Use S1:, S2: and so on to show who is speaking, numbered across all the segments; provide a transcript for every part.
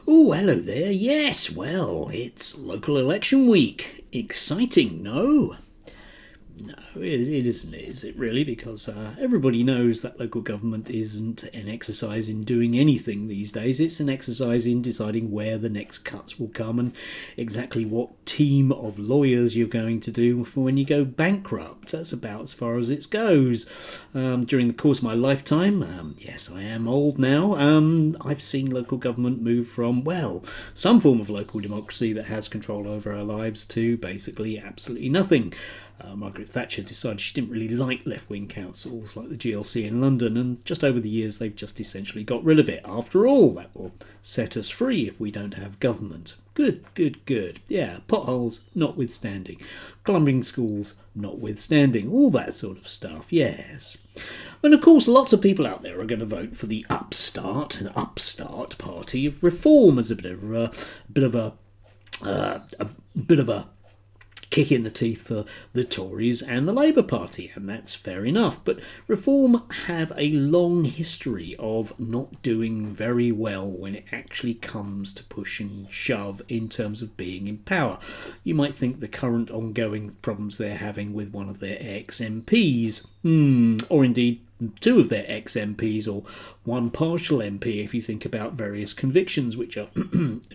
S1: Oh, hello there. Yes, well, it's local election week. Exciting, no? No, it isn't, is it really? Because everybody knows that local government isn't an exercise in doing anything these days. It's an exercise in deciding where the next cuts will come and exactly what team of lawyers you're going to do for when you go bankrupt. That's about as far as it goes. During the course of my lifetime, yes, I am old now, I've seen local government move from, well, some form of local democracy that has control over our lives to basically absolutely nothing. Margaret Thatcher decided she didn't really like left-wing councils like the GLC in London, and just over the years they've just essentially got rid of it. After all, that will set us free if we don't have government. Good. Yeah, potholes notwithstanding, clumbing schools notwithstanding, all that sort of stuff, yes. And of course, lots of people out there are going to vote for the upstart party of reform as a bit of a kick in the teeth for the Tories and the Labour Party, and that's fair enough. But Reform have a long history of not doing very well when it actually comes to push and shove in terms of being in power. You might think the current ongoing problems they're having with one of their ex-MPs, or indeed two of their ex-MPs, or one partial MP if you think about various convictions which are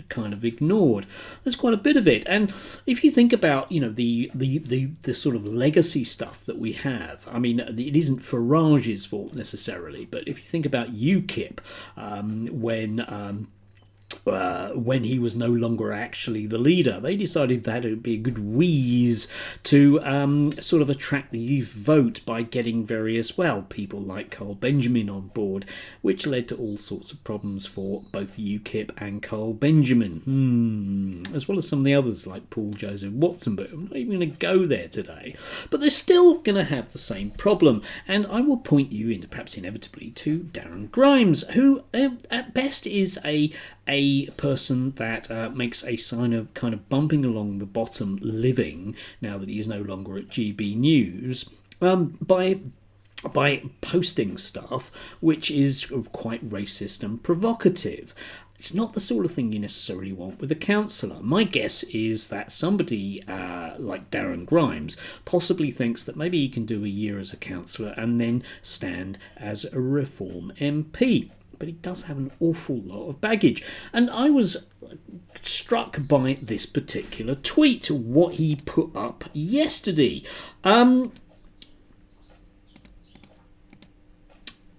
S1: kind of ignored. There's quite a bit of it, and if you think about the sort of legacy stuff that we have, I mean, it isn't Farage's fault necessarily, but if you think about UKIP, when he was no longer actually the leader, they decided that it would be a good wheeze to sort of attract the youth vote by getting various, well, people like Carl Benjamin on board, which led to all sorts of problems for both UKIP and Carl Benjamin, as well as some of the others like Paul Joseph Watson, but I'm not even going to go there today. But they're still going to have the same problem, and I will point you, perhaps inevitably, to Darren Grimes, who at best is a person that makes a sign of kind of bumping along the bottom living now that he's no longer at GB News by posting stuff which is quite racist and provocative. It's not the sort of thing you necessarily want with a councillor. My guess is that somebody like Darren Grimes possibly thinks that maybe he can do a year as a councillor and then stand as a Reform MP. But he does have an awful lot of baggage. And I was struck by this particular tweet, what he put up yesterday.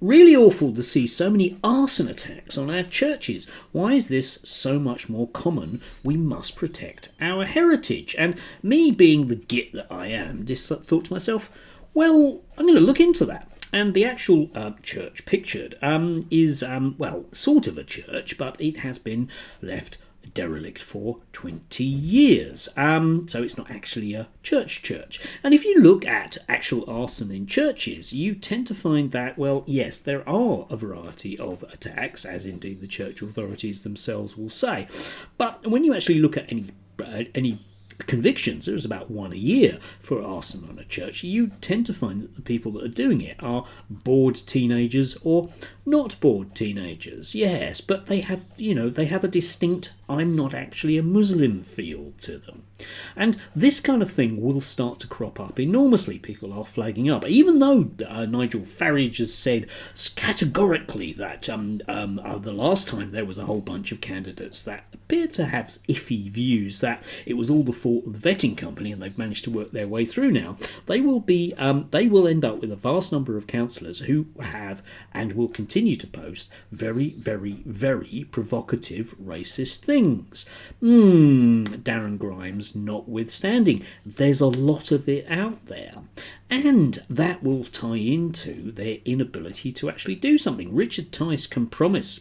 S1: Really awful to see so many arson attacks on our churches. Why is this so much more common? We must protect our heritage. And me being the git that I am, just thought to myself, well, I'm going to look into that. And the actual church pictured is, well, sort of a church, but it has been left derelict for 20 years. So it's not actually a church. And if you look at actual arson in churches, you tend to find that, well, yes, there are a variety of attacks, as indeed the church authorities themselves will say. But when you actually look at any convictions, there's about one a year for arson on a church. You tend to find that the people that are doing it are bored teenagers or not bored teenagers, yes, but they have a distinct I'm not actually a Muslim feel to them. And this kind of thing will start to crop up enormously. People are flagging up, even though Nigel Farage has said categorically that the last time there was a whole bunch of candidates that appeared to have iffy views, that it was all the fault of the vetting company, and they've managed to work their way through now. They will end up with a vast number of councillors who have and will continue to post very, very, very provocative racist things. Darren Grimes notwithstanding, there's a lot of it out there, and that will tie into their inability to actually do something. Richard Tice can promise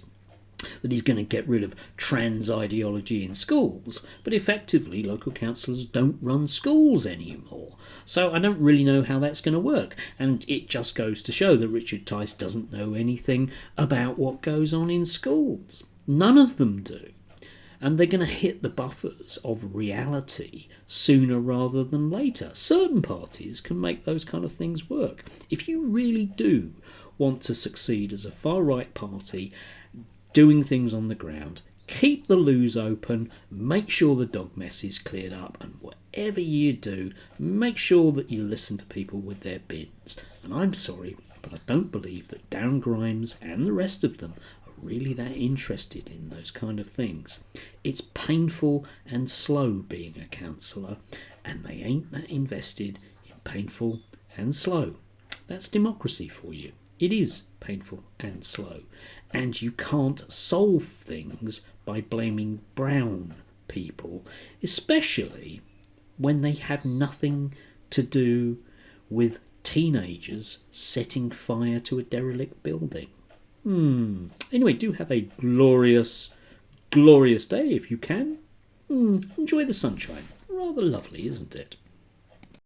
S1: that he's going to get rid of trans ideology in schools, but effectively local councillors don't run schools anymore. So I don't really know how that's going to work, and it just goes to show that Richard Tice doesn't know anything about what goes on in schools. None of them do. And they're going to hit the buffers of reality sooner rather than later. Certain parties can make those kind of things work. If you really do want to succeed as a far-right party, doing things on the ground, keep the loos open, make sure the dog mess is cleared up, and whatever you do, make sure that you listen to people with their bins. And I'm sorry, but I don't believe that Darren Grimes and the rest of them are really that interested in those kind of things. It's painful and slow being a counsellor, and they ain't that invested in painful and slow. That's democracy for you. It is painful and slow. And you can't solve things by blaming brown people, especially when they have nothing to do with teenagers setting fire to a derelict building. Anyway, do have a glorious, glorious day if you can. Enjoy the sunshine. Rather lovely, isn't it?